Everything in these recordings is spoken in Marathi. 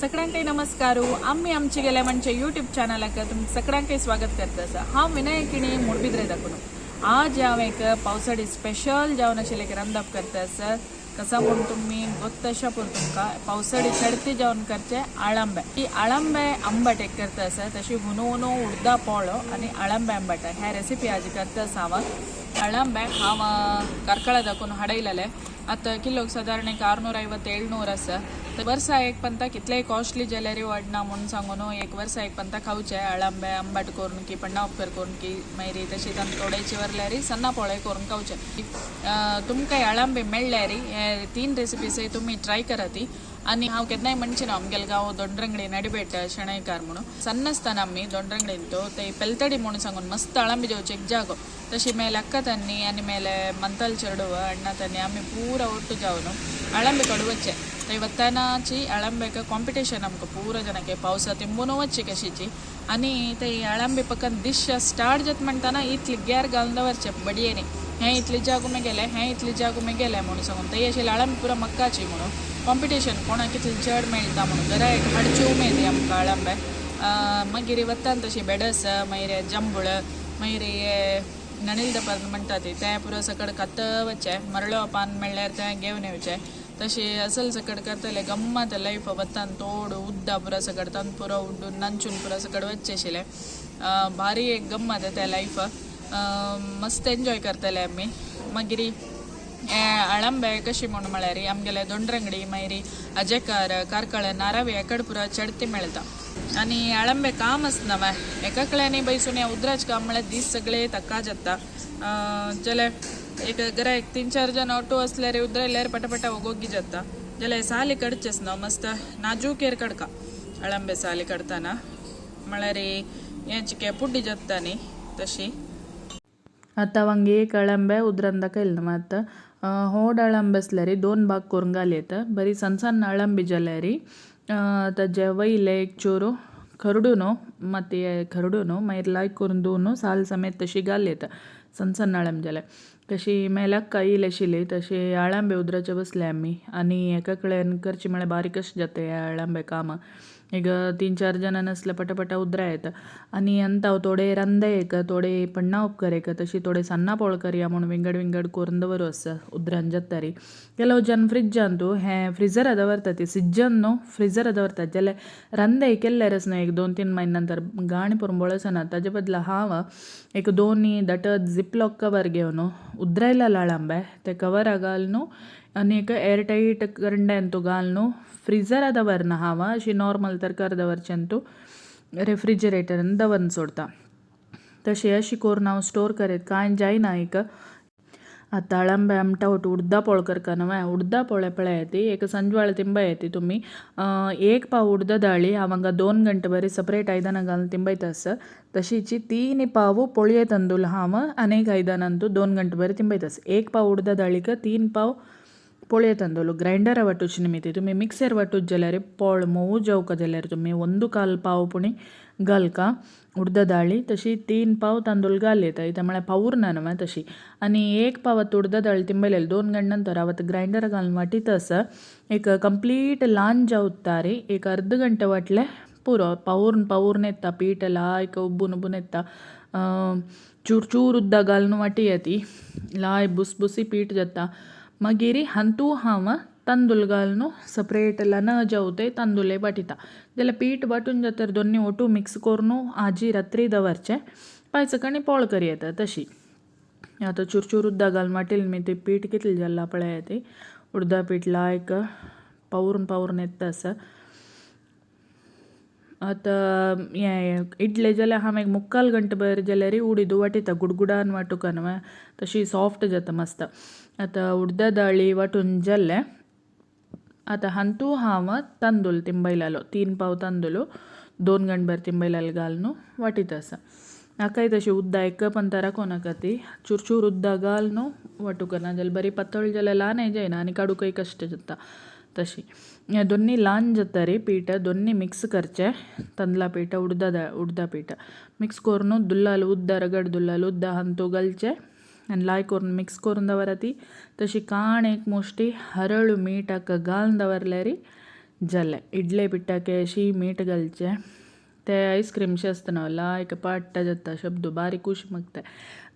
सगळ्यांकाही नमस्कार. आम्ही आमची गेल्या म्हणजे यूट्यूब चॅनलाक तुमचं सगळ्यांकाही स्वागत करत आसा. हांव विनायकिणी मुडबिद्रे दाखवून. आज हांव एक पावसाळी स्पेशल जेवण अशें एक रांदप करता आसा. कसा म्हूण तुमी गोत्तशा पूण तुमकां पावसाळी चडती जेवण करचे आळंबे. ही आळंबे आंबट एक करता आसा, तशी हुनू हुनू उडदा पोळो आणि आळंबे आंबट ह्या रेसिपी आज करता आसा हांव. आळंबे हांव कारकळा दाखवून हाडयलेले. आता किलोक साधारण एक 650-700 आसा. तर वर्सा एक पंता कितलेय कॉस्टली जाल्यार वाडना म्हणून सांगून एक वर्सा एक पंता खावचे आळंबे आंबट करून की पण्णा उपकर करून की मागीर तशी तांकां थोड्याची व्हरल्यार सन्ना पोळे करून खावचे. तुमकां आळंबे मेळल्यार हे 3 रेसिपीज तुमी ट्राय करा ती. आणि हांव केन्नाय म्हणचे ना आमगेल गांव दोंडरंगडी नडिबेट शणैकार म्हणून सन्न आसतना आमी दोंडरंगडीन तो ते पेलतडी म्हणून सांगून मस्त आळंबे जेवचे एक जागो. तशी मेले अक्का तन्नी आनी मेले मंतल चेडुव अण्णा तन्नी आमी पूरा ಒಟ್ಟು जावन आळंबे कड़वचे ಇವತ್ತನಾಚಿ आळंबेक कॉम्पिटिशन आमकां पूरा ಜನಕ್ಕೆ पावसा तिंबून वच्ची कशीची. आणि ते आळंबे पక్కन डिश स्टार्ट जात म्हणटाना इतली गॅर घालून दवरचे बडयेनी हें इतली जागो गेले हें इतली जागो गेले म्हणून सांगून ते अशी आळंबे पुरा मक्काची म्हणून कॉम्पिटिशन कोणाक कितली चड मेळटा म्हणून जरा एक हाडची उमेद आमकां आळंबे. मागीर वत्तान तशी बेडस मागीर जंबूळ मागीर नणील दपार म्हणटा ती तें पुरो सकड कतवचे मरळो पान मेळ्ळ्यार तें घेवन येवचें. तशी असल सकड करतले गम्मत लायफ वत्तान तोड उद्दा पुरा सकड तान पुरो उड्डून नांचून पुरा सकड वच्चे आशिल्ले. भारी एक गम्मत ते लायफ. मस्त एन्जॉय करतले आमी. मागीर आळंबे कशी म्हणून म्हळ्यार आमगेले दोंडरंगडी मागीर अजेकार कारकळे नारावी हेकड पुरा चडती मेळटा. आणि आळंबे काम आसना एका कळ्यांनी बैसून या उद्राज काम म्हळ्यार दीस सगळे तक्का जाता. जाल्यार एक घरा एक 3-4 जण ऑटो असल्यार उद्रयल्यार पटापटा ओगोगी जाता. जाल्यार साली कडचेच ना मस्त नाजूकेर कडका आळंबे साली कडताना म्हळ्यार हें चिके पुड्डी जाता न्ही तशी. आतां वांगी एक आळंबे उद्रान दाखयल न्हू आतां व्हड आळंबे आसल्यार 2 भाग करून घालयत. बरी सन्न आळंबी जाल्यार ताजे वयले एक चोरू खरडून माती खरडून मागीर लायक करून धुवन साल समेत तशी घालयत सन्न आळंबे जाल्यार. तशी मेलाक काईल आशिल्ली तशी आळंबे उदराचे बसले आमी. आणि एका कडेन करची म्हळ्यार बारीक कशें जाता हे आळंबे काम. ಈಗ 3-4 ಜನ ನಸ್ಲೆ ಪಟ ಉದ್ರ ಆಯ್ತು. आणि अंत थोडे रंदे एक थोडे पण्णा उपकर एक तशी थोडे सन्ना पोळकरिया म्हणून विंगड करून दवरू आसा उद्रान जातारी. ಕೆಲವು ಜನ ಫ್ರಿಜ್ ಅಂತೂ फ्रिजर दवरतात सिज्जन न्हू फ्रिजर दवरतात जाल्यार रंदे केल्ल्यारच न्हू एक 2-3 महिने नंतर गाणी परून बळसना. ताजे बदला हांव एक 2 दटत झिपलॉक कवर घेवन उद्रायला आळंबे ते कवर घालून आणि एक एअरटाईट कंडेंतू घालून फ्रिजर दवरना हांव अशी नॉर्मल तरकारी दवरचे तूं रेफ्रिजरेटरान दवरून सोडता. तशी अशी करून हांव स्टोर करीत कांय जायना एक. आतां आळंबे आमटा ಒಟ್ಟು उडदा पोळ करका न्हय उडदा पोळे पळय येती एक संजवाळ तिंबय येती तुमी. 1 पाव उडदा दाळी हांव हांगा 2 गंटे बरी सपरेट आयदनां घालून तिंबयता आसा. तशीची 3 पाव पोळये तांदूळ हांव आनीक आयदनांतू 2 गंटे बरी तिंबयता आसा. 1 पाव उडदा दाळीक 3 पाव पोळये तांदूळ ग्रायंडरा वाटूच निमिती तुमी मिक्सर वाटूच जाल्यार पोळ मोव जेवका जाल्यार तुमी 1-1/4 पाव पुणी घालका उडदा दाळी. तशी 3 पाव तांदूळ घालयता इता म्हळ्यार पावुरना न्हय तशी. आणि 1 पाव उडदा दाळी तिंबयलेली 2 गंटे नंतर हांव आतां ग्रायंडरा घालून वाटीत आसा. एक कंप्लीट ल्हान जावतारी एक अर्द गंटे वाटले पुरो पावूर्ण येता पीठ लायक उब्बून येता. चूर उद्दा घालून वाटी येती लाय बुसबुसी पीठ जाता. मागीर हंतू हांव तांदूळ घालून सपरेट ल्हान जावते तांदूळ वाटिता जाल्यार पीठ वाटून जाल्यार दोन्ही ओटू मिक्स करून आजी रात्री दवरचे पायसकाणी पोळ करी येता तशी. आतां चूर उद्दा घालून वाटिल मी ते पीठ कितलें जाल्ला पळय ती उडदा पीठ लायक पावूर्ण येता आसा. आतां हें इडले जाल्यार हांव एक 3/4 गंटे बर जाल्यार उडीद वाटिता गुडगुडान वाटूका न्हय तशी सॉफ्ट जाता मस्त. आतां उडदा दाळी वाटून जाल्ले आतां हंतू हांव तांदूळ तिंबयलालो 3 पाव तांदूळ 2 गंटे बर तिंबयलालो घालून वाटीत आसा. हाकाय तशी उद्दा एक कप अंतर राखोनाका ती चूर उद्दा घालून वाटूका ना जाल्यार बरी पातळ जाल्यार ल्हानय जायना आणि काडूकय कश्ट जाता तशी. हे दोन्ही ल्हान जातारी पीठ दोन्ही मिक्स करचे तांदळा पीठ उडदा पीठ मिक्स करून दुल्लाल उद्दा रगड दुल्लाल उद्दा हंतू घालचे आणि लाय करून मिक्स करून दवरा ती. तशी काण एक मोष्टी हरळ मीठ हाका घालून दवरल्यार जालें इडले पिठाके अशी मीठ घालचें ते आईस्क्रीमशें आसतना एक पाट्टा जाता शब्द बारीकूश मागता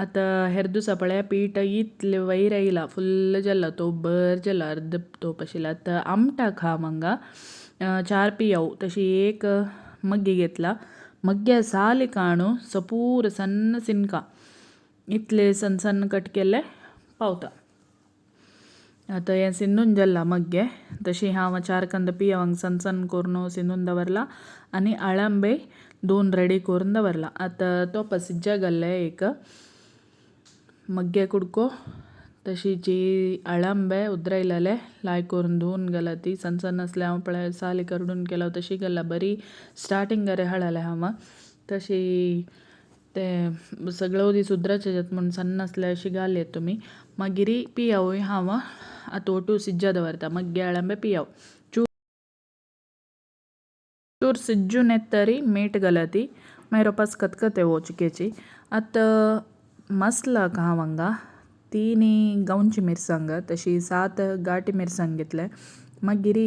आतां हेर दिसा पळय पीठ इतलें वयर आयला फुल्ल जाला तो भर जाला अर्द तोप आशिल्लो आतां आमटाक हा मंगा 4 पियाव तशी एक मग्गी घेतला मग्गे साल काणू सपूर सन्न सिनका इतले सन्न सन्न कट केले पावता आतां हें सिंदून जाला मग्गे तशी हांव 4 कंद पियावांक सन्न सन्न करून सिंदून दवरला आनी आळंबे 2 रेडी करून दवरला आतां तोपा सिज्जा घाल्ले एक मग्गे कुडको तशीची आळंबे उद्रायलेले लाय करून धुवन घाला ती सन्न सन्न असले हांव पळय साली करडून केला तशी घाला बरी स्टार्टिंग घरे हाडले हांव तशी ते सगळं दीस उद्राचे जात म्हणून सन्न असले अशी घाल तुमी मागीर पियावूय हांव आतोटू सिज्जा दवरता मग्गे आळंबे पियाव चूर सिज्जून येतरी मीठ घाला ती मागीर रोपास खतखते वो चिकेची आतां मसलाक हांव हांगा 3 गांवची मिरसांग तशी 7 गाटी मिरसांग घेतले मागीर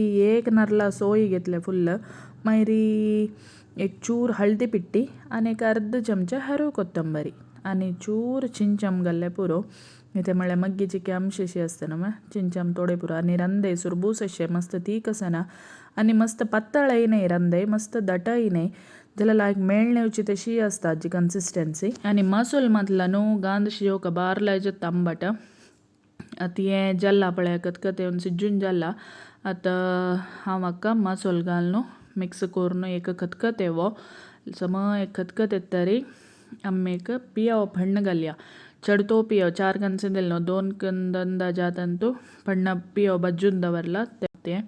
1 नारला सोय घेतले फुल्ल मागीर एक चूर हळदी पिट्टी आनी एक अर्ध चमचे हरव कोथंबरी आनी चूर चिंचम घाल्ले पुरो ते म्हळ्यार मग्गी चिके आमशेशी आसता न्हू चिंचम थोडे पुरो आनी रंदे सुरबूस अशें मस्त तीक आसना आनी मस्त पातळय न्हय रंदे मस्त दटय न्हय जाल्यार लायक मेळणेवची तशी आसता जी कन्सिस्टन्सी आनी मसूल मातला न्हू गांद शिजोवक बार लायचे तांबट आतां हें जाला पळय खतखतें येवन सिज्जून जाला आतां हांव हाका मसूल घाल न्हू मिक्स करून एक खतखतें वो सम एक खतखत येतरी आमी एक पियाव फण्ण घालया चड तो पियाव 4 कंद दिले न्हू 2 कंद अंदाज आतां फण्ण पियाव बज्जून दवरला तें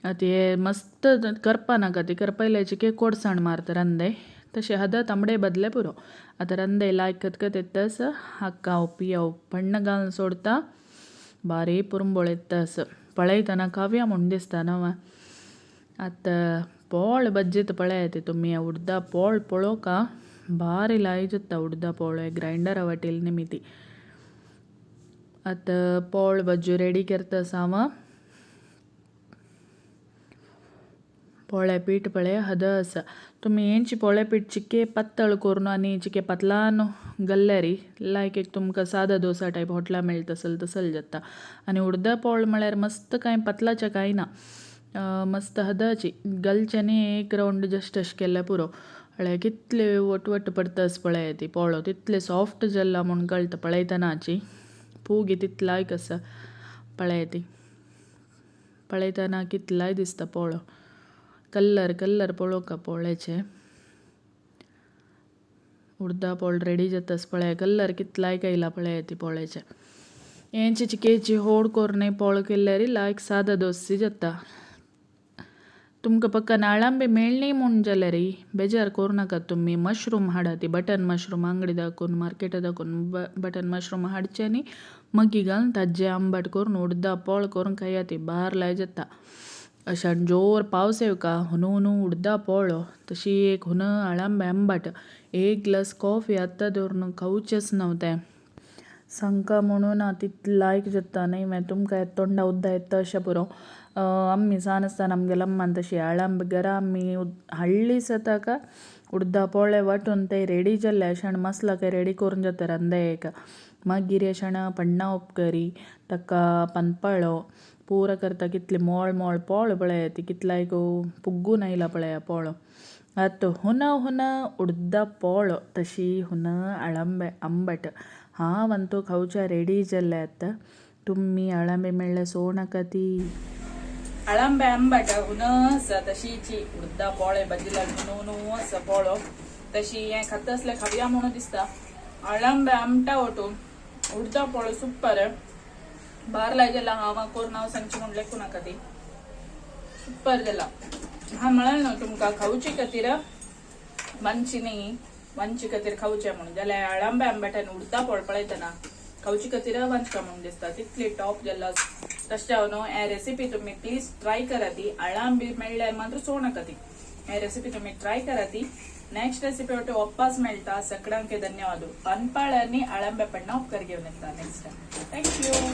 आतां हे मस्त करपा नाका ती करपयले चिके कोडसाण मारता रंदे तशें हद तांबडे बदले पुरो आतां रंदे लायक खतखत येतास हाका हांव पियाव फण्ण घालून सोडता बारी पुरंबोळ येतास पळयतना खावया म्हूण दिसता न्हू आतां पोळ बज्जीत पळय ते तुमी उडदा पोळ पळोवका बारी लाय जाता उडदा पोळ ग्रायंडरा वाटेल निमिती आतां पोळ बज्जू रेडी करतास हांव पोळे पीठ पळय हद आसा तुमी हेंची पोळे पीठ चिके पातळ करून आनी चिके पतलान घाल्ल्यारी लायक एक तुमकां सादा डोसा टायप हॉटला मेळटा तसल जाता आनी उडदा पोळ म्हळ्यार मस्त कांय पतलाचें कांय ना मस्त हदाची घालचें न्ही एक रावंड जस्ट अशें केल्यार पुरो म्हळ्यार कितले वटवट पडटास पळय ती पोळो तितले सॉफ्ट जाला म्हूण कळटा पळयतनाची पुगी तितलायक आसा पळय ती पळयतना कितलाय दिसता पोळो कलर पळोवका पोळ्याचे उडदा पोळ रेडी जातास पळय कलर कितलायक आयला पळय ती पोळ्याचे हेंची चिकेची होड करून पोळ केल्यार लायक सादा दोसी जाता तुमकां पक्का आळंबे मेळ्ळी म्हूण जाल्यार बेजार करूं नाका तुमी मशरूम हाडा ती बटन मशरूम अंगडी दाखोवन मार्केटात दाखोवन बटन मशरूम हाडचे न्ही मगी घालून ताजे आंबट करून उडदा पोळ करून खाया ती बार लाय जाता अशान जोर पावस येवका हुनू उडदा पोळो तशी एक हुन आळंबे आंबट एक ग्लास कॉफी आतां दवरून खावचेच नव्हते सांका म्हणून तितलायक जाता न्ही मागीर तुमकां तोंडा उद्दा येता अशें पुरो आमी सान आसतना आमगे लम्मान तशी आळंबे घरा आमी हाडलीच ताका उडदा पोळे वांटून ते रेडी जाल्ले अशान मसला काय रेडी करून जाता रंदेक मागीर अशान पण्णा उपकरी ताका पानपळो पुरा करता कितले मोळ पोळ पळय ती कितलायक पुग्गून आयला पळय पोळो आतां हुन उडदा पोळो तशी हुन आळंबे आंबट हांव अंतू खावच्या रेडी जाल्ले आतां तुमी आळंबे मेळ्ळे सो नाका ती आळंबे आंबट हुन आसा तशीची उडदा पोळे बजिला हुनू आसा पोळो तशी हें खाता आसल्यार खावया म्हणून दिसता आळंबे आमटा वटून उडदा पोळो सुपर बार लाय जाला हांव करून हांव सांगची म्हूण लेखू नाका ती सुपर जाला हांव म्हळें न्हू तुमकां खावची खातीर मंची खातीर खावचें म्हणून जाल्यार आळंबे आंबट्यान उडदा पोळ पळयतना खावची खातीर वंचका म्हणून दिसता तितली टॉप जाला तशें हांव न्हू हे रेसिपी तुमी प्लीज ट्राय करा ती आळंबे मेळ्ळ्यार मात्र सो नाका ती हे रेसिपी तुमी ट्राय करा ती नेक्स्ट रेसिपी वटे वापस मेळटा सगळ्यांक धन्यवाद पानपाळ आनी आळंबे पण्णा उपकार घेवन येता नेक्स्ट टायम थँक्यू